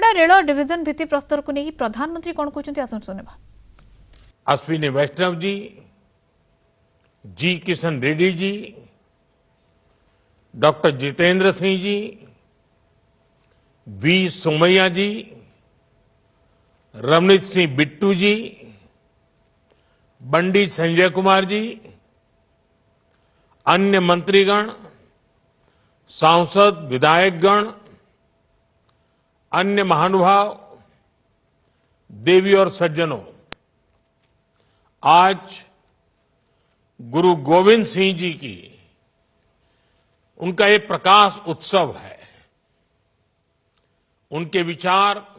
नयगड़ा rail division भित्ति प्रस्तर को नहीं प्रधानमंत्री कौन कहते आसन सुनवा। Ashwini Vaishnaw ji, G Kishan Reddy ji, doctor Jitendra Singh ji, V Somaiya ji, Ramneet Singh Bittu ji, Bandi Sanjay Kumar ji, अन्य मंत्रीगण, सांसद, विधायकगण, अन्य महानुभाव, देवी और सज्जनों, आज गुरु गोविंद सिंह जी की उनका ये प्रकाश उत्सव है। उनके विचार,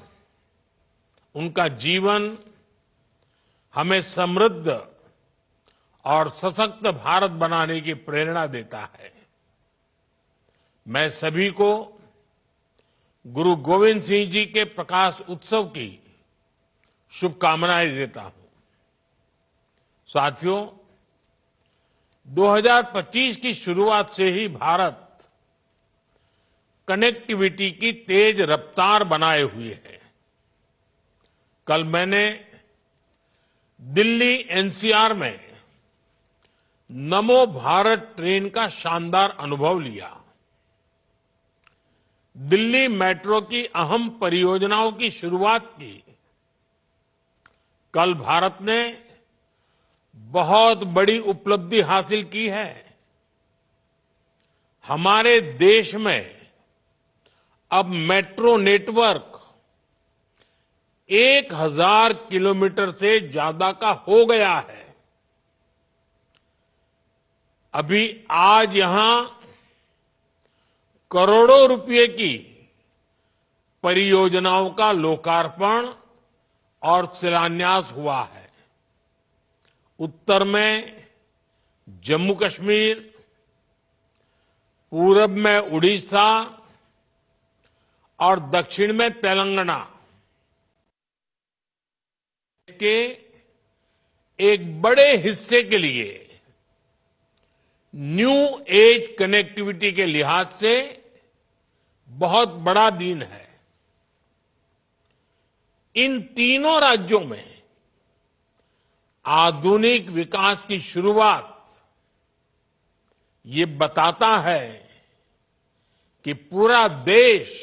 उनका जीवन हमें समृद्ध और सशक्त भारत बनाने की प्रेरणा देता है। मैं सभी को गुरु गोविंद सिंह जी के प्रकाश उत्सव की शुभकामनाएं देता हूं। साथियों, 2025 की शुरुआत से ही भारत कनेक्टिविटी की तेज रफ्तार बनाए हुए है। कल मैंने दिल्ली एनसीआर में नमो भारत ट्रेन का शानदार अनुभव लिया। दिल्ली मेट्रो की अहम परियोजनाओं की शुरुआत की। कल भारत ने बहुत बड़ी उपलब्धि हासिल की है। हमारे देश में अब मेट्रो नेटवर्क 1000 किलोमीटर से ज्यादा का हो गया है। अभी आज यहां करोड़ों रुपए की परियोजनाओं का लोकार्पण और शिलान्यास हुआ है। उत्तर में जम्मू कश्मीर, पूरब में उड़ीसा और दक्षिण में तेलंगाना के एक बड़े हिस्से के लिए न्यू एज कनेक्टिविटी के लिहाज से बहुत बड़ा दिन है। इन तीनों राज्यों में आधुनिक विकास की शुरुआत ये बताता है कि पूरा देश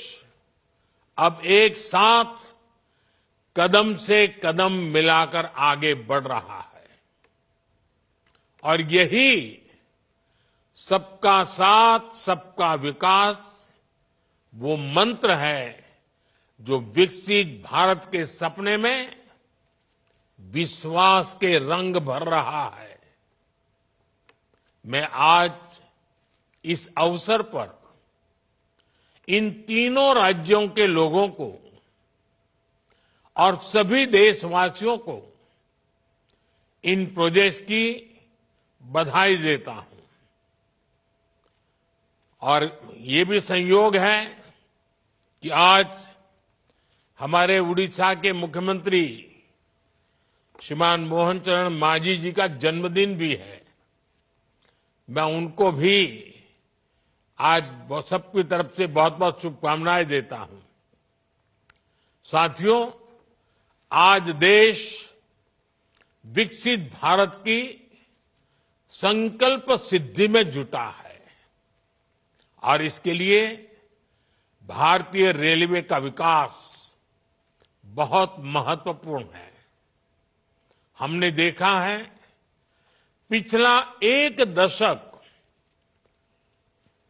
अब एक साथ कदम से कदम मिलाकर आगे बढ़ रहा है। और यही सबका साथ, सबका विकास वो मंत्र है जो विकसित भारत के सपने में विश्वास के रंग भर रहा है। मैं आज इस अवसर पर इन तीनों राज्यों के लोगों को और सभी देशवासियों को इन प्रोजेक्ट्स की बधाई देता हूं। और ये भी संयोग है कि आज हमारे उड़ीसा के मुख्यमंत्री श्रीमान मोहन चरण मांझी जी का जन्मदिन भी है। मैं उनको भी आज सबकी तरफ से बहुत बहुत शुभकामनाएं देता हूं। साथियों, आज देश विकसित भारत की संकल्प सिद्धि में जुटा है और इसके लिए भारतीय रेलवे का विकास बहुत महत्वपूर्ण है। हमने देखा है पिछला एक दशक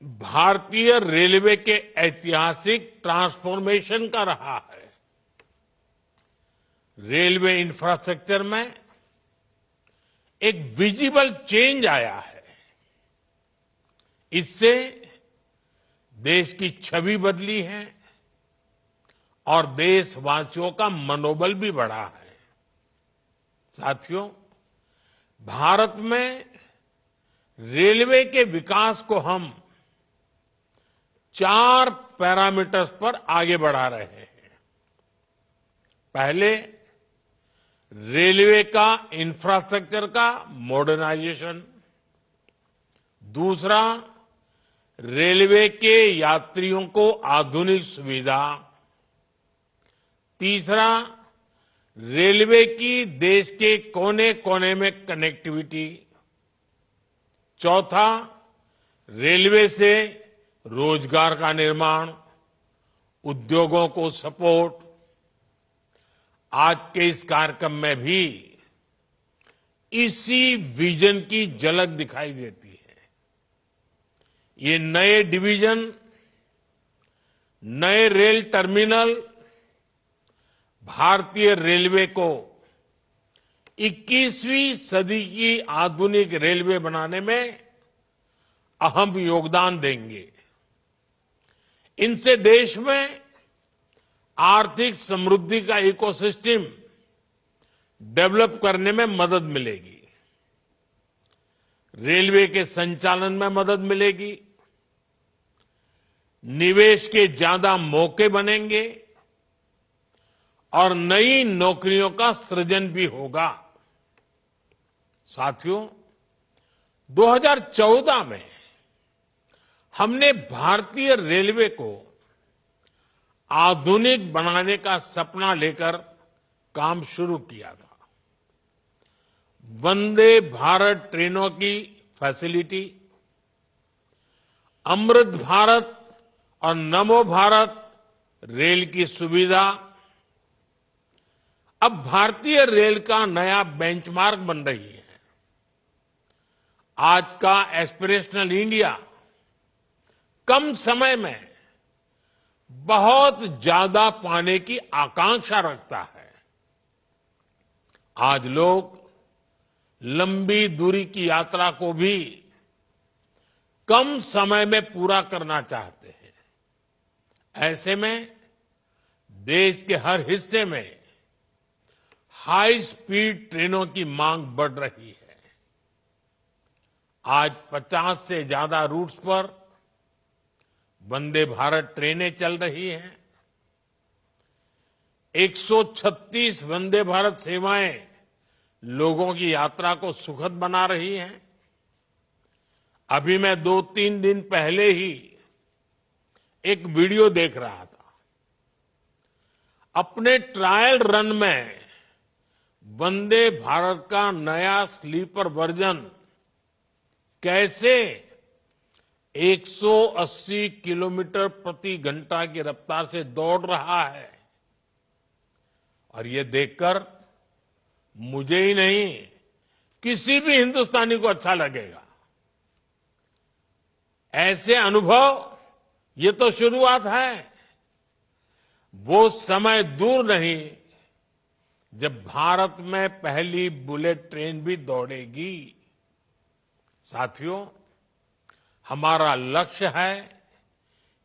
भारतीय रेलवे के ऐतिहासिक ट्रांसफॉर्मेशन का रहा है। रेलवे इंफ्रास्ट्रक्चर में एक विजिबल चेंज आया है। इससे देश की छवि बदली है और देशवासियों का मनोबल भी बढ़ा है। साथियों, भारत में रेलवे के विकास को हम 4 पैरामीटर्स पर आगे बढ़ा रहे हैं। पहले, रेलवे का इंफ्रास्ट्रक्चर का मॉडर्नाइजेशन। दूसरा, रेलवे के यात्रियों को आधुनिक सुविधा। तीसरा, रेलवे की देश के कोने कोने में कनेक्टिविटी। चौथा, रेलवे से रोजगार का निर्माण, उद्योगों को सपोर्ट। आज के इस कार्यक्रम में भी इसी विजन की झलक दिखाई देती है। ये नए डिवीजन, नए रेल टर्मिनल भारतीय रेलवे को 21वीं सदी की आधुनिक रेलवे बनाने में अहम योगदान देंगे। इनसे देश में आर्थिक समृद्धि का इकोसिस्टम डेवलप करने में मदद मिलेगी, रेलवे के संचालन में मदद मिलेगी, निवेश के ज्यादा मौके बनेंगे और नई नौकरियों का सृजन भी होगा। साथियों, 2014 में हमने भारतीय रेलवे को आधुनिक बनाने का सपना लेकर काम शुरू किया था। वंदे भारत ट्रेनों की फैसिलिटी, अमृत भारत और नमो भारत रेल की सुविधा अब भारतीय रेल का नया बेंचमार्क बन रही है। आज का एस्पिरेशनल इंडिया कम समय में बहुत ज्यादा पाने की आकांक्षा रखता है। आज लोग लंबी दूरी की यात्रा को भी कम समय में पूरा करना चाहते हैं। ऐसे में देश के हर हिस्से में हाई स्पीड ट्रेनों की मांग बढ़ रही है। आज 50 से ज्यादा रूट्स पर वंदे भारत ट्रेनें चल रही हैं। 136 वंदे भारत सेवाएं लोगों की यात्रा को सुखद बना रही हैं। अभी मैं 2-3 दिन पहले ही एक वीडियो देख रहा था। अपने ट्रायल रन में वंदे भारत का नया स्लीपर वर्जन कैसे 180 किलोमीटर प्रति घंटा की रफ्तार से दौड़ रहा है, और ये देखकर मुझे ही नहीं, किसी भी हिंदुस्तानी को अच्छा लगेगा। ऐसे अनुभव ये तो शुरुआत है। वो समय दूर नहीं जब भारत में पहली बुलेट ट्रेन भी दौड़ेगी। साथियों, हमारा लक्ष्य है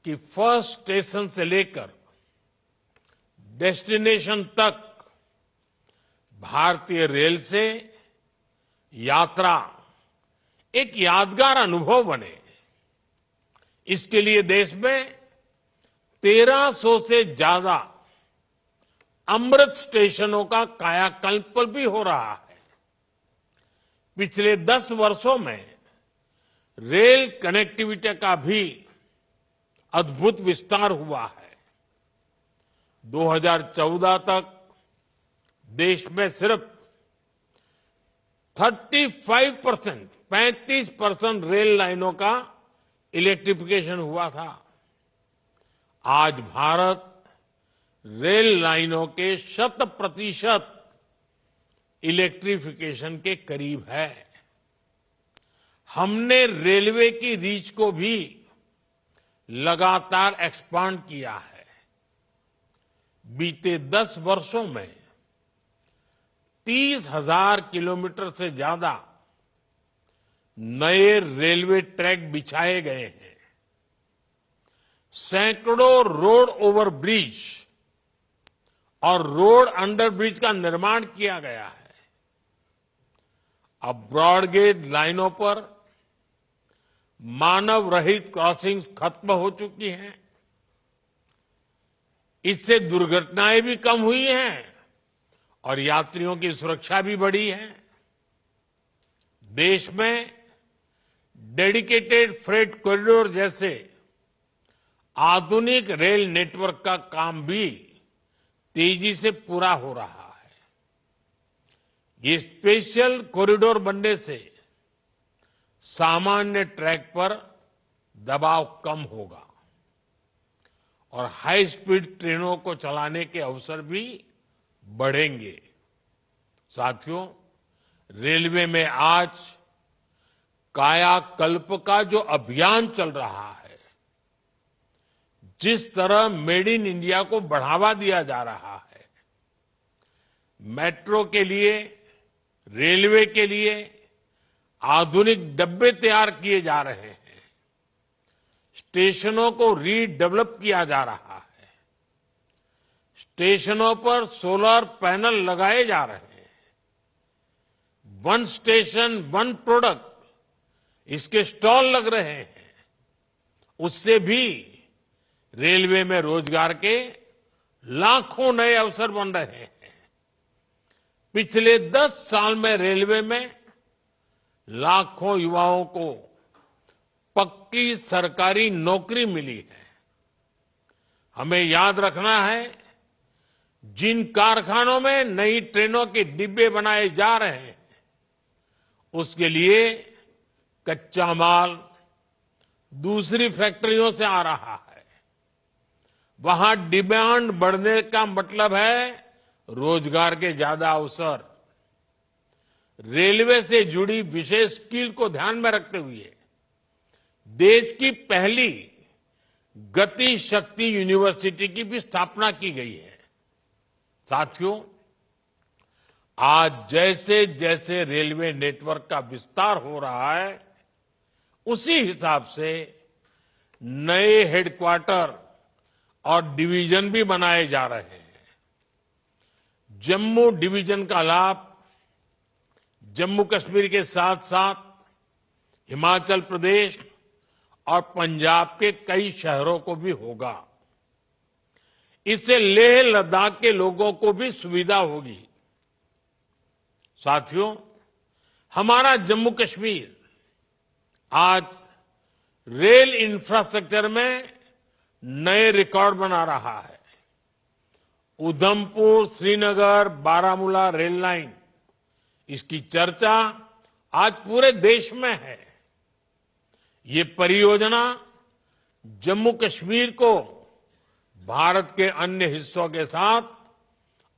कि फर्स्ट स्टेशन से लेकर डेस्टिनेशन तक भारतीय रेल से यात्रा एक यादगार अनुभव बने। इसके लिए देश में 1300 से ज्यादा अमृत स्टेशनों का कायाकल्प भी हो रहा है। पिछले 10 वर्षों में रेल कनेक्टिविटी का भी अद्भुत विस्तार हुआ है। 2014 तक देश में सिर्फ 35% रेल लाइनों का इलेक्ट्रिफिकेशन हुआ था। आज भारत रेल लाइनों के 100% इलेक्ट्रिफिकेशन के करीब है। हमने रेलवे की रीच को भी लगातार एक्सपांड किया है। बीते 10 वर्षों में 30,000 किलोमीटर से ज्यादा नए रेलवे ट्रैक बिछाए गए हैं। सैकड़ों रोड ओवर ब्रिज और रोड अंडर ब्रिज का निर्माण किया गया है। अब ब्रॉडगेज लाइनों पर मानव रहित क्रॉसिंग्स खत्म हो चुकी हैं। इससे दुर्घटनाएं भी कम हुई हैं और यात्रियों की सुरक्षा भी बढ़ी है। देश में डेडिकेटेड फ्रेट कॉरिडोर जैसे आधुनिक रेल नेटवर्क का काम भी तेजी से पूरा हो रहा है। ये स्पेशल कॉरिडोर बनने से सामान्य ट्रैक पर दबाव कम होगा और हाई स्पीड ट्रेनों को चलाने के अवसर भी बढ़ेंगे। साथियों, रेलवे में आज कायाकल्प का जो अभियान चल रहा है, जिस तरह मेड इन इंडिया को बढ़ावा दिया जा रहा है, मेट्रो के लिए, रेलवे के लिए आधुनिक डब्बे तैयार किए जा रहे हैं, स्टेशनों को रीडेवलप किया जा रहा है, स्टेशनों पर सोलर पैनल लगाए जा रहे हैं, वन स्टेशन वन प्रोडक्ट इसके स्टॉल लग रहे हैं, उससे भी रेलवे में रोजगार के लाखों नए अवसर बन रहे हैं। पिछले 10 साल में रेलवे में लाखों युवाओं को पक्की सरकारी नौकरी मिली है। हमें याद रखना है, जिन कारखानों में नई ट्रेनों के डिब्बे बनाए जा रहे हैं, उसके लिए कच्चा माल दूसरी फैक्ट्रियों से आ रहा है। वहां डिमांड बढ़ने का मतलब है रोजगार के ज्यादा अवसर। रेलवे से जुड़ी विशेष स्किल को ध्यान में रखते हुए देश की पहली गति शक्ति यूनिवर्सिटी की भी स्थापना की गई है। साथियों, आज जैसे जैसे रेलवे नेटवर्क का विस्तार हो रहा है, उसी हिसाब से नए हेडक्वार्टर और डिवीजन भी बनाए जा रहे हैं। जम्मू डिवीजन का लाभ जम्मू कश्मीर के साथ साथ हिमाचल प्रदेश और पंजाब के कई शहरों को भी होगा। इससे लेह लद्दाख के लोगों को भी सुविधा होगी। साथियों, हमारा जम्मू कश्मीर आज रेल इंफ्रास्ट्रक्चर में नए रिकॉर्ड बना रहा है। उधमपुर श्रीनगर बारामूला रेल लाइन, इसकी चर्चा आज पूरे देश में है। ये परियोजना जम्मू कश्मीर को भारत के अन्य हिस्सों के साथ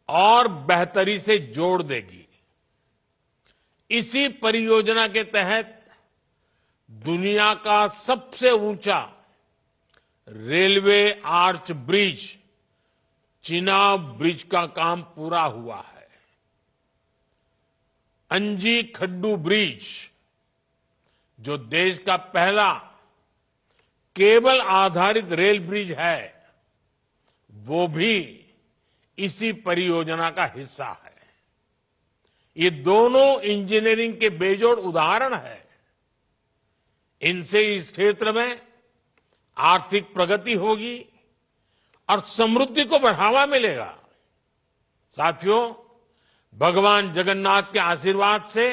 और बेहतरी से जोड़ देगी। इसी परियोजना के तहत दुनिया का सबसे ऊंचा railway arch bridge, Chenab bridge का काम पूरा हुआ है। अंजी खड्डू ब्रिज, जो देश का पहला केबल आधारित रेल ब्रिज है, वो भी इसी परियोजना का हिस्सा है। ये दोनों इंजीनियरिंग के बेजोड़ उदाहरण है। इनसे इस क्षेत्र में आर्थिक प्रगति होगी और समृद्धि को बढ़ावा मिलेगा। साथियों, भगवान जगन्नाथ के आशीर्वाद से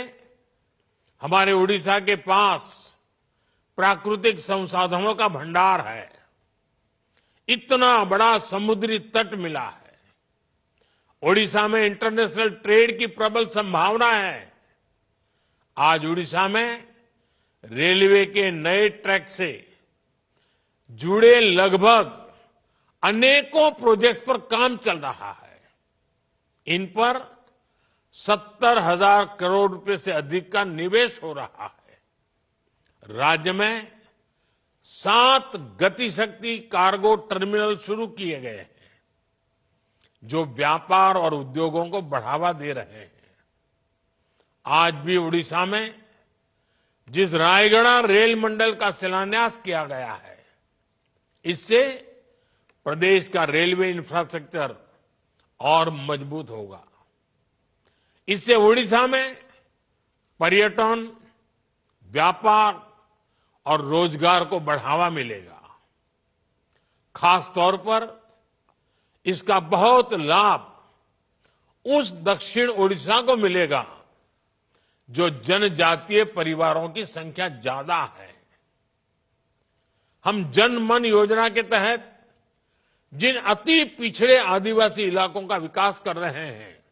हमारे उड़ीसा के पास प्राकृतिक संसाधनों का भंडार है। इतना बड़ा समुद्री तट मिला है। ओडिशा में इंटरनेशनल ट्रेड की प्रबल संभावना है। आज उड़ीसा में रेलवे के नए ट्रैक से जुड़े लगभग अनेकों प्रोजेक्ट पर काम चल रहा है। इन पर 70,000 करोड़ रुपए से अधिक का निवेश हो रहा है। राज्य में 7 गतिशक्ति कार्गो टर्मिनल शुरू किए गए हैं, जो व्यापार और उद्योगों को बढ़ावा दे रहे हैं। आज भी उड़ीसा में जिस रायगढ़ रेल मंडल का शिलान्यास किया गया है, इससे प्रदेश का रेलवे इंफ्रास्ट्रक्चर और मजबूत होगा। इससे उड़ीसा में पर्यटन, व्यापार और रोजगार को बढ़ावा मिलेगा। खास तौर पर इसका बहुत लाभ उस दक्षिण ओडिशा को मिलेगा जो जनजातीय परिवारों की संख्या ज्यादा है। हम जन मन योजना के तहत जिन अति पिछड़े आदिवासी इलाकों का विकास कर रहे हैं,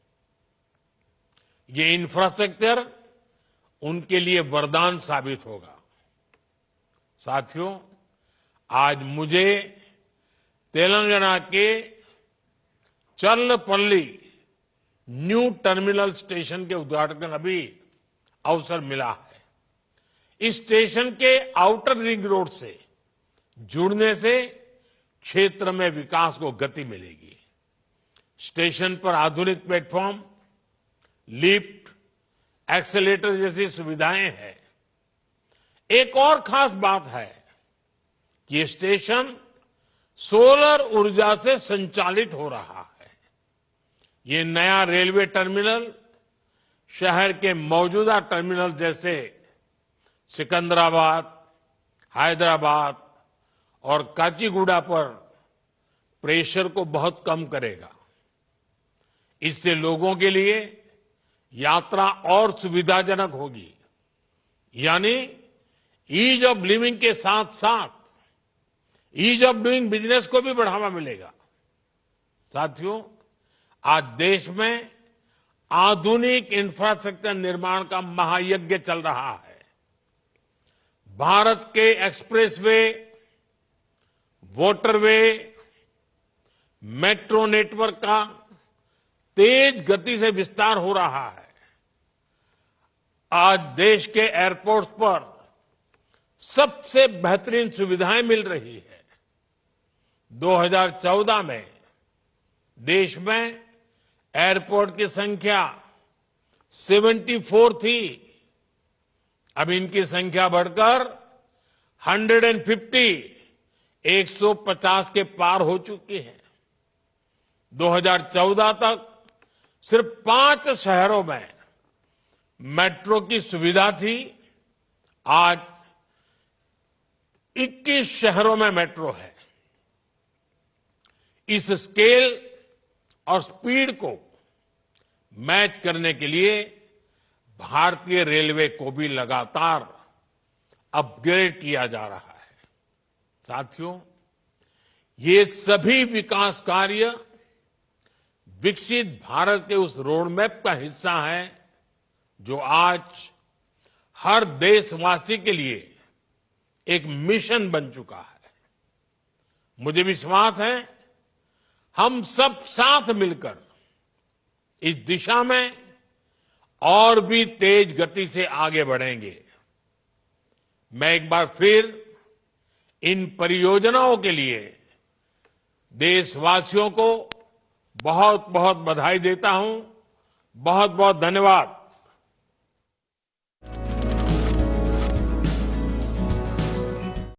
ये इंफ्रास्ट्रक्चर उनके लिए वरदान साबित होगा। साथियों, आज मुझे तेलंगाना के चर्लपल्ली न्यू टर्मिनल स्टेशन के उद्घाटन का भी अवसर मिला है। इस स्टेशन के आउटर रिंग रोड से जुड़ने से क्षेत्र में विकास को गति मिलेगी। स्टेशन पर आधुनिक प्लेटफॉर्म, लिफ्ट, एक्सेलेटर जैसी सुविधाएं हैं। एक और खास बात है कि ये स्टेशन सोलर ऊर्जा से संचालित हो रहा है। ये नया रेलवे टर्मिनल शहर के मौजूदा टर्मिनल जैसे सिकंदराबाद, हैदराबाद और काचीगुड़ा पर प्रेशर को बहुत कम करेगा। इससे लोगों के लिए यात्रा और सुविधाजनक होगी, यानी ईज ऑफ लिविंग के साथ साथ ईज ऑफ डूइंग बिजनेस को भी बढ़ावा मिलेगा। साथियों, आज देश में आधुनिक इंफ्रास्ट्रक्चर निर्माण का महायज्ञ चल रहा है। भारत के एक्सप्रेसवे, वाटरवे, मेट्रो नेटवर्क का तेज गति से विस्तार हो रहा है। आज देश के एयरपोर्ट्स पर सबसे बेहतरीन सुविधाएं मिल रही है। 2014 में देश में एयरपोर्ट की संख्या 74 थी। अब इनकी संख्या बढ़कर 150 के पार हो चुकी है। 2014 तक सिर्फ 5 शहरों में मेट्रो की सुविधा थी। आज 21 शहरों में मेट्रो है। इस स्केल और स्पीड को मैच करने के लिए भारतीय रेलवे को भी लगातार अपग्रेड किया जा रहा है। साथियों, ये सभी विकास कार्य विकसित भारत के उस रोडमैप का हिस्सा है जो आज हर देशवासी के लिए एक मिशन बन चुका है। मुझे विश्वास है हम सब साथ मिलकर इस दिशा में और भी तेज गति से आगे बढ़ेंगे। मैं एक बार फिर इन परियोजनाओं के लिए देशवासियों को बहुत बहुत बधाई देता हूं। बहुत बहुत धन्यवाद।